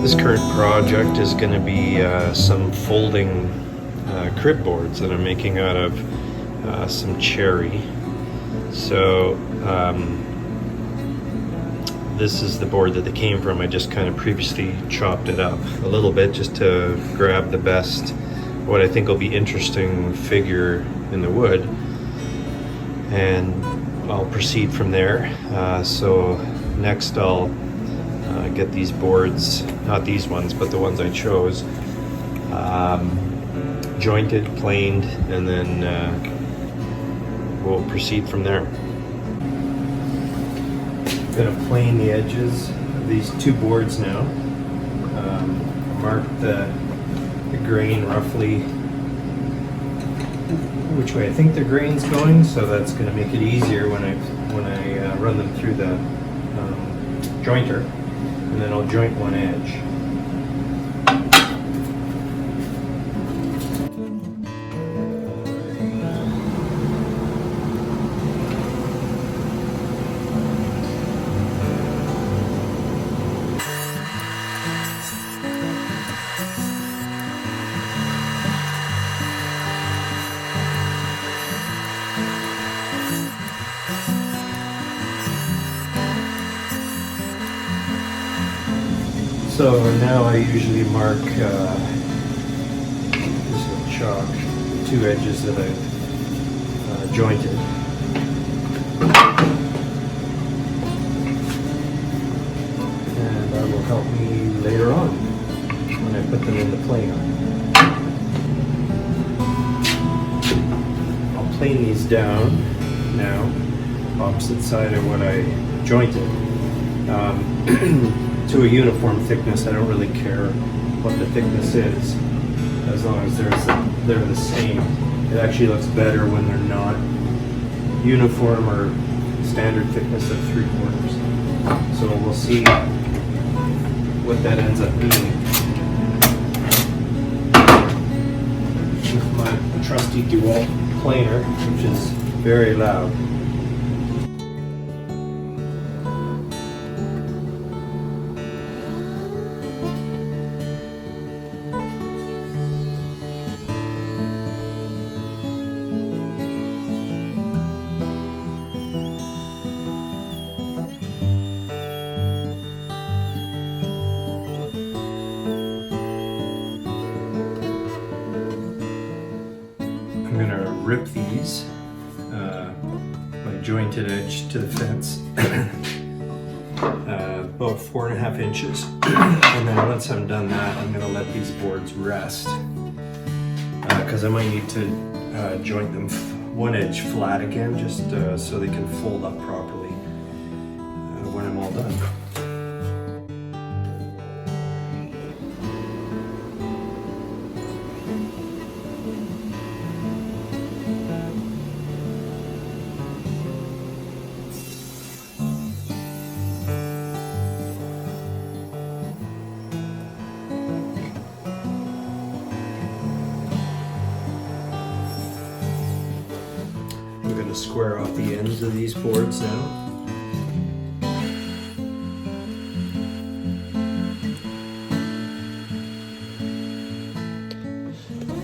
This current project is going to be some folding crib boards that I'm making out of some cherry. So this is the board that they came from. I just kind of previously chopped it up a little bit just to grab the best, what I think will be interesting figure in the wood, and I'll proceed from there. So next I'll get these boards, not these ones, but the ones I chose, jointed, planed, and then we'll proceed from there. I'm going to plane the edges of these two boards now. Mark the grain roughly which way I think the grain's going, so that's going to make it easier when I run them through the jointer, and then I'll joint one edge. So now I usually mark just with chalk two edges that I've jointed. And that will help me later on when I put them in the planer. I'll plane these down now, opposite side of what I jointed. To a uniform thickness. I don't really care what the thickness is, as long as they're the same. It actually looks better when they're not uniform or standard thickness of 3/4. So we'll see what that ends up being with my trusty DeWalt planer, which is very loud. I'm going to rip these, my jointed edge to the fence, about 4.5 inches. And then once I'm done that, I'm going to let these boards rest, because I might need to joint them one edge flat again, just so they can fold up properly when I'm all done. I'm going to square off the ends of these boards now.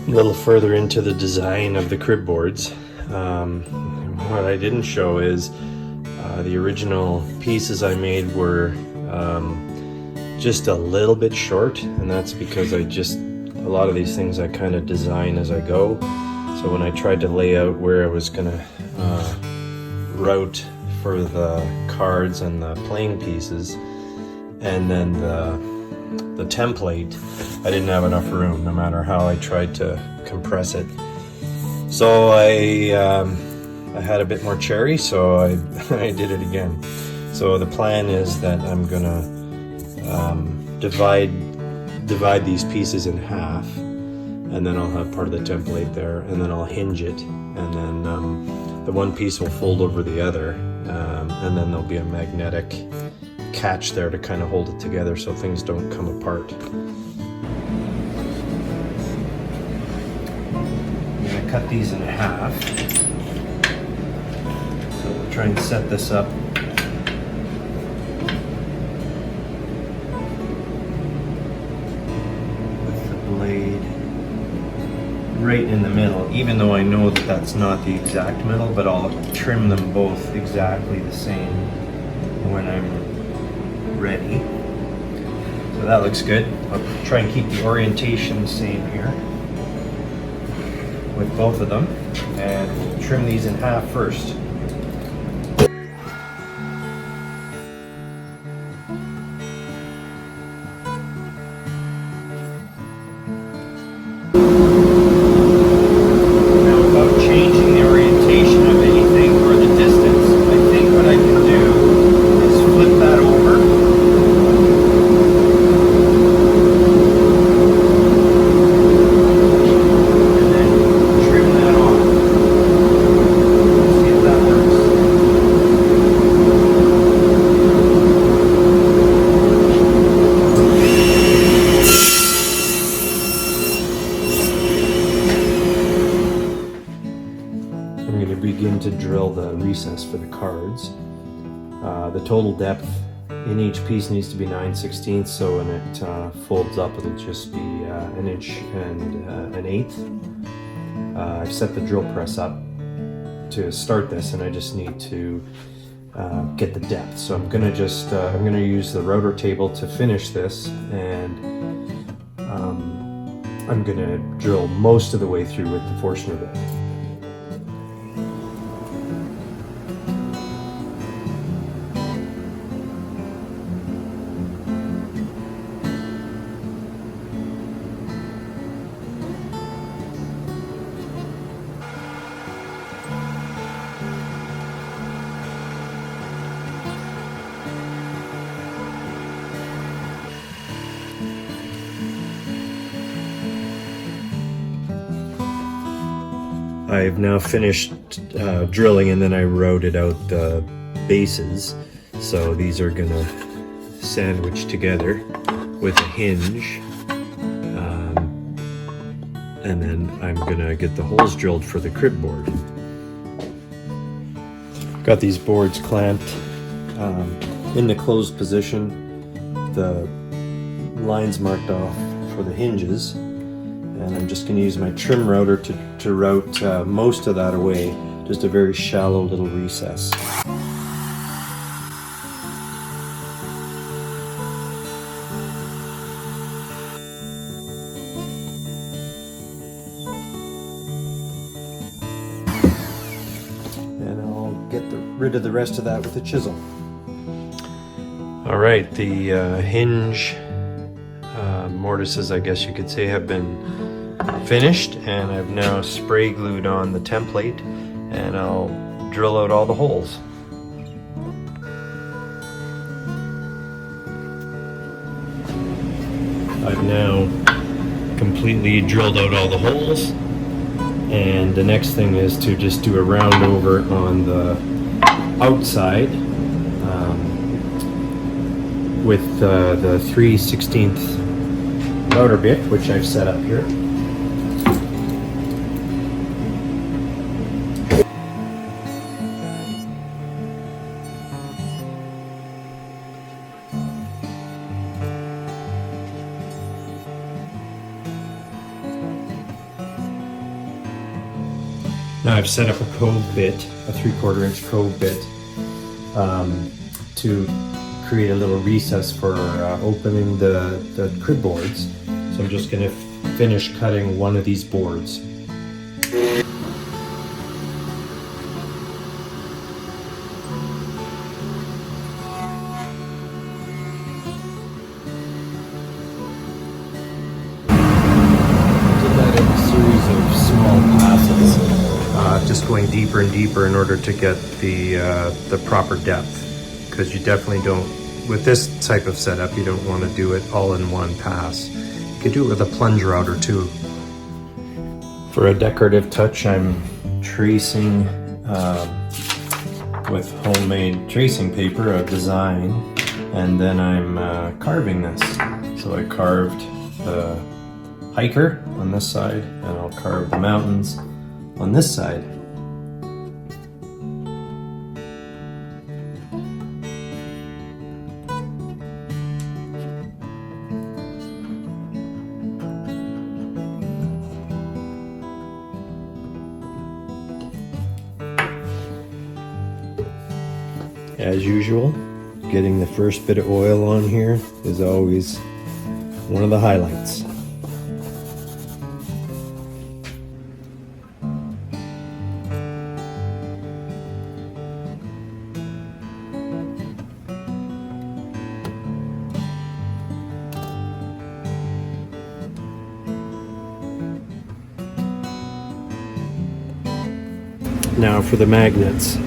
A little further into the design of the crib boards, what I didn't show is the original pieces I made were just a little bit short, and that's because a lot of these things I kind of design as I go. So when I tried to lay out where I was going to route for the cards and the playing pieces, and then the template, I didn't have enough room, no matter how I tried to compress it. So I had a bit more cherry, so I did it again. So the plan is that I'm gonna divide these pieces in half, and then I'll have part of the template there, and then I'll hinge it, and then the one piece will fold over the other, and then there'll be a magnetic catch there to kind of hold it together so things don't come apart. I'm going to cut these in half. So we'll try and set this up. blade right in the middle, even though I know that that's not the exact middle, but I'll trim them both exactly the same when I'm ready. So that looks good. I'll try and keep the orientation the same here with both of them, and trim these in half first. Begin to drill the recess for the cards. The total depth in each piece needs to be 9/16, so when it folds up it'll just be 1 inch and 1/8. I've set the drill press up to start this, and I just need to get the depth. So I'm gonna use the router table to finish this, and I'm gonna drill most of the way through with the Forstner bit. I've now finished drilling, and then I routed out the bases. So these are gonna sandwich together with a hinge. And then I'm gonna get the holes drilled for the crib board. Got these boards clamped in the closed position. The lines marked off for the hinges. And I'm just going to use my trim router to route most of that away, just a very shallow little recess. And I'll get rid of the rest of that with a chisel. All right, the hinge mortises, I guess you could say, have been finished, and I've now spray glued on the template, and I'll drill out all the holes. I've now completely drilled out all the holes, and the next thing is to just do a round over on the outside with the 3/16 router bit, which I've set up here. Now I've set up a cove bit, a 3/4 inch cove bit, to create a little recess for opening the crib boards. So I'm just going to finish cutting one of these boards. Just going deeper and deeper in order to get the proper depth, because you definitely don't, with this type of setup, you don't want to do it all in one pass. You could do it with a plunge router too. For a decorative touch, I'm tracing with homemade tracing paper a design, and then I'm carving this. So I carved the hiker on this side, and I'll carve the mountains on this side. As usual, getting the first bit of oil on here is always one of the highlights. Now for the magnets.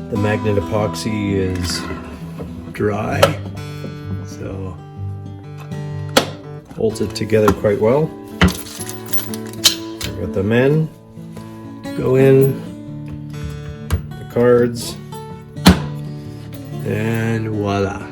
The magnet epoxy is dry, so holds it together quite well. Got the men go in, the cards, and voila.